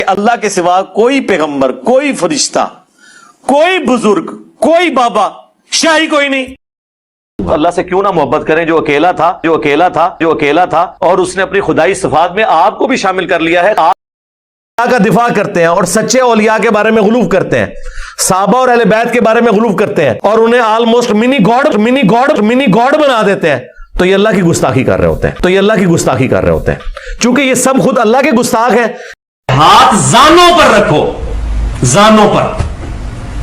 اللہ کے سوا کوئی پیغمبر، کوئی فرشتہ، کوئی بزرگ، کوئی بابا، شاہی کوئی نہیں۔ اللہ سے کیوں نہ محبت کریں جو اکیلا تھا اور اس نے اپنی خدائی صفات میں آپ کو بھی شامل کر لیا ہے۔ آپ کا دفاع کرتے ہیں اور سچے اولیاء کے بارے میں غلو کرتے ہیں، صحابہ اور اہل بیت کے بارے میں غلو کرتے ہیں اور انہیں آلموسٹ منی گاڈ بنا دیتے ہیں، تو یہ اللہ کی گستاخی کر رہے ہوتے ہیں چونکہ یہ سب خود اللہ کے گستاخ ہیں۔ ہاتھ زانوں پر رکھو، زانوں پر،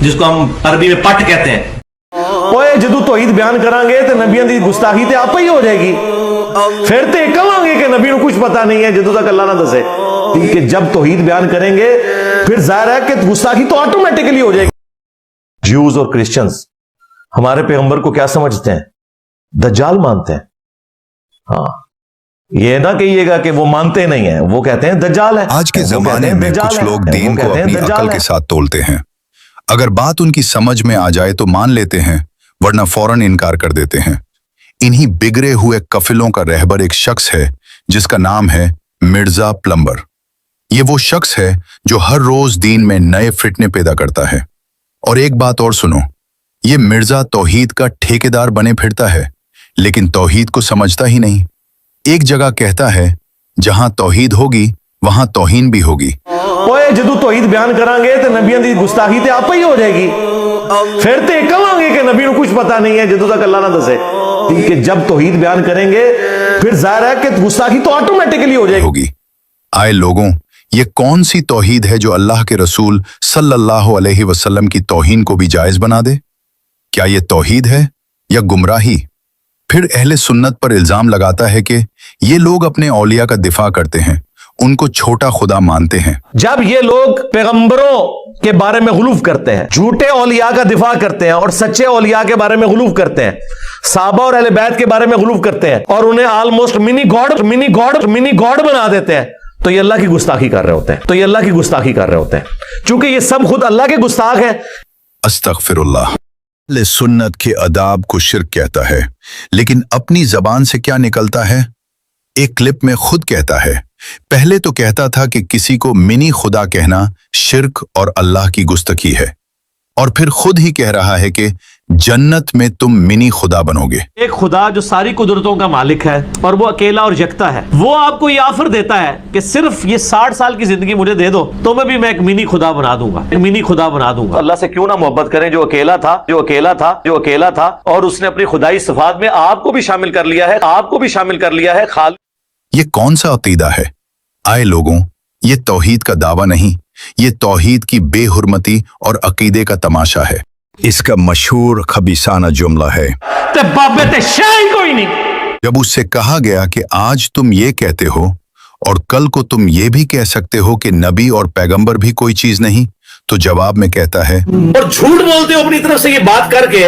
جس کو ہم عربی میں پٹ کہتے ہیں۔ اوے جدو توحید بیان کریں گے تو نبیوں کی گستاخی تے آپ ہی ہو جائے گی، پھر تے کہاں گے کہ نبی کو کچھ پتا نہیں ہے جدو تک اللہ نہ دسے، کہ جب توحید بیان کریں گے پھر ظاہر ہے کہ گستاخی تو آٹومیٹکلی ہو جائے گی۔ جیوز اور کرسچنز ہمارے پیغمبر کو کیا سمجھتے ہیں؟ دجال مانتے ہیں۔ ہاں، یہ نہ کہیے گا کہ وہ مانتے نہیں ہیں، وہ کہتے ہیں دجال ہے۔ آج کے زمانے میں کچھ لوگ دین کو اپنی عقل کے ساتھ تولتے ہیں، اگر بات ان کی سمجھ میں آ جائے تو مان لیتے ہیں، ورنہ فوراً انکار کر دیتے ہیں۔ انہی بگڑے ہوئے قافلوں کا رہبر ایک شخص ہے جس کا نام ہے مرزا پلمبر۔ یہ وہ شخص ہے جو ہر روز دین میں نئے فتنے پیدا کرتا ہے۔ اور ایک بات اور سنو، یہ مرزا توحید کا ٹھیکیدار بنے پھرتا ہے لیکن توحید کو سمجھتا ہی نہیں۔ ایک جگہ کہتا ہے جہاں توحید ہوگی وہاں توہین بھی ہوگی۔ اوے جدو توحید بیان کریں گے تو نبیوں کی گستاخی تے آپ ہی ہو جائے گی، پھر تے کہاں گے کہ نبی کو کچھ پتا نہیں ہے جدو تک اللہ نہ دسے، کہ جب توحید بیان کریں گے پھر ظاہر ہے کہ گستاخی تو آٹومیٹکلی ہو جائے گی۔ آئے لوگوں، یہ کون سی توحید ہے جو اللہ کے رسول صلی اللہ علیہ وسلم کی توہین کو بھی جائز بنا دے؟ کیا یہ توحید ہے یا گمراہی؟ پھر اہل سنت پر الزام لگاتا ہے کہ یہ لوگ اپنے اولیاء کا دفاع کرتے ہیں، ان کو چھوٹا خدا مانتے ہیں۔ جب یہ لوگ پیغمبروں کے بارے میں غلو کرتے ہیں، جھوٹے اولیاء کا دفاع کرتے ہیں اور سچے اولیاء کے بارے میں غلو کرتے ہیں، صحابہ اور اہل بیت کے بارے میں غلو کرتے ہیں اور انہیں آلموسٹ منی گاڈ بنا دیتے ہیں، تو یہ اللہ کی گستاخی کر رہے ہوتے ہیں چونکہ یہ سب خود اللہ کے گستاخ ہیں۔ استغفر اللہ۔ اہل سنت کے آداب کو شرک کہتا ہے، لیکن اپنی زبان سے کیا نکلتا ہے؟ ایک کلپ میں خود کہتا ہے، پہلے تو کہتا تھا کہ کسی کو منی خدا کہنا شرک اور اللہ کی گستاخی ہے، اور پھر خود ہی کہہ رہا ہے کہ جنت میں تم منی خدا بنو گے۔ ایک خدا جو ساری قدرتوں کا مالک ہے اور وہ اکیلا اور یکتا ہے، وہ آپ کو یہ آفر دیتا ہے کہ صرف یہ 60 سال کی زندگی مجھے دے دو تو میں بھی ایک منی خدا بنا دوں گا۔ اللہ سے کیوں نہ محبت کریں جو اکیلا تھا اور اس نے اپنی خدائی صفات میں آپ کو بھی شامل کر لیا ہے۔ یہ کون سا عقیدہ ہے؟ آئے لوگوں، یہ توحید کا دعویٰ نہیں، یہ توحید کی بے حرمتی اور عقیدے کا تماشا ہے۔ اس کا مشہور خبیثانہ جملہ ہے، جب اس سے کہا گیا کہ آج تم یہ کہتے ہو اور کل کو تم یہ بھی کہہ سکتے ہو کہ نبی اور پیغمبر بھی کوئی چیز نہیں، تو جواب میں کہتا ہے، اور جھوٹ بولتے ہو اپنی طرف سے یہ بات کر کے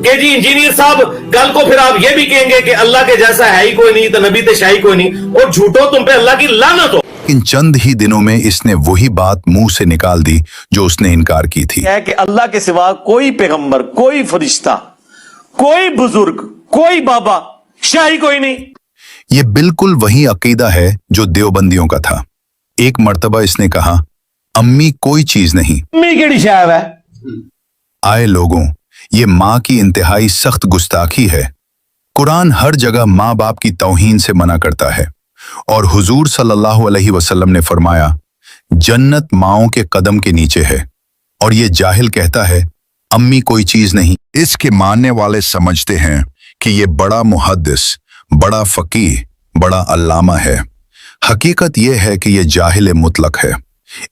کہ جی انجینئر صاحب کل کو پھر آپ یہ بھی کہیں گے کہ اللہ کے جیسا ہے ہی کوئی نہیں، تو نبی تے شاہی کوئی نہیں، اور جھوٹو تم پہ اللہ کی لعنت ہو۔ ان چند ہی دنوں میں اس نے وہی بات منہ سے نکال دی جو اس نے انکار کی تھی، ہے کہ اللہ کے سوا کوئی پیغمبر، کوئی فرشتہ، کوئی بزرگ، کوئی بابا، شاہی کوئی نہیں۔ یہ بالکل وہی عقیدہ ہے جو دیوبندیوں کا تھا۔ ایک مرتبہ اس نے کہا، امی کوئی چیز نہیں۔ امی کیڑی شاہ ہے؟ آئے لوگوں، یہ ماں کی انتہائی سخت گستاخی ہے۔ قرآن ہر جگہ ماں باپ کی توہین سے منع کرتا ہے، اور حضور صلی اللہ علیہ وسلم نے فرمایا، جنت ماؤں کے قدم کے نیچے ہے، اور یہ جاہل کہتا ہے امی کوئی چیز نہیں۔ اس کے ماننے والے سمجھتے ہیں کہ یہ بڑا محدث، بڑا فقیہ، بڑا علامہ ہے۔ حقیقت یہ ہے کہ یہ جاہل مطلق ہے۔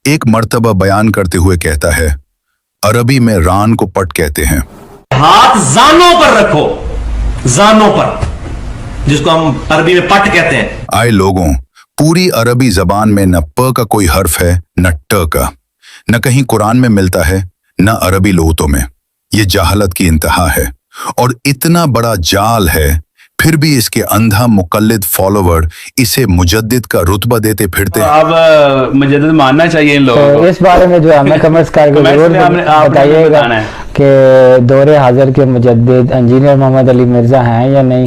ایک مرتبہ بیان کرتے ہوئے کہتا ہے، عربی میں ران کو پٹ کہتے ہیں۔ ہاتھ زانوں پر رکھو، زانوں پر، جس کو ہم عربی میں پٹ کہتے ہیں۔ آئے لوگوں، پوری عربی زبان میں نہ پ کا کوئی حرف ہے نہ ٹ کا، نہ کہیں قرآن میں ملتا ہے نہ عربی لغتوں میں۔ یہ جہالت کی انتہا ہے، اور اتنا بڑا جال ہے، پھر بھی اس کے اندھا مقلد فالوور اسے مجدد کا رتبہ دیتے پھرتے ہیں۔ اب مجدد ماننا چاہیے ان لوگوں کو۔ اس بارے میں جو ہمیں کمنٹس کر کے ضرور بتائیے گا کہ دور حاضر کے مجدد انجینئر محمد علی مرزا ہیں یا نہیں۔